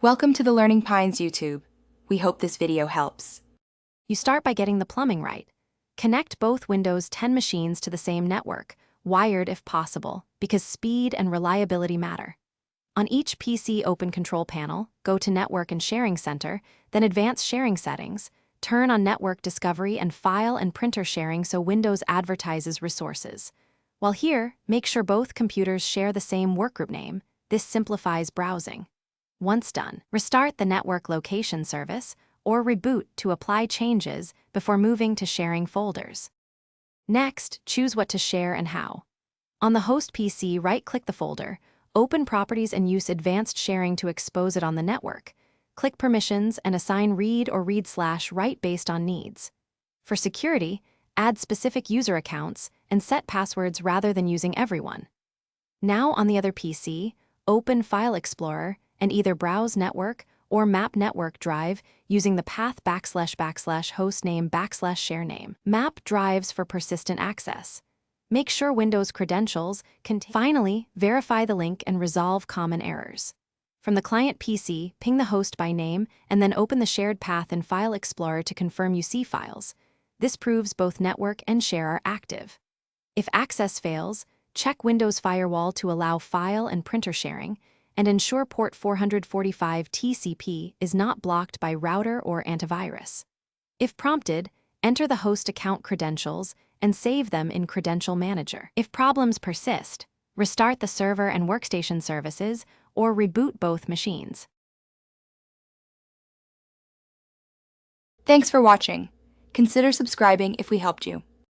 Welcome to the Learning Pines YouTube. We hope this video helps. You start by getting the plumbing right. Connect both Windows 10 machines to the same network, wired if possible, because speed and reliability matter. On each PC Open Control panel, go to Network and Sharing Center, then Advanced Sharing Settings, turn on Network Discovery and File and Printer Sharing so Windows advertises resources. While here, make sure both computers share the same workgroup name. This simplifies browsing. Once done, restart the network location service or reboot to apply changes before moving to sharing folders. Next, choose what to share and how. On the host PC, right-click the folder, open Properties and use Advanced Sharing to expose it on the network. Click Permissions and assign read or read/write based on needs. For security, add specific user accounts and set passwords rather than using everyone. Now on the other PC, open File Explorer and either browse network or map network drive using the path //hostname/share name. Map drives for persistent access. Make sure Windows credentials contain. Finally, verify the link and resolve common errors. From the client PC, ping the host by name and then open the shared path in File Explorer to confirm you see files. This proves both network and share are active. If access fails, check Windows Firewall to allow file and printer sharing, and ensure port 445 TCP is not blocked by router or antivirus. If prompted, enter the host account credentials and save them in Credential Manager. If problems persist, restart the server and workstation services or reboot both machines. Thanks for watching. Consider subscribing if we helped you.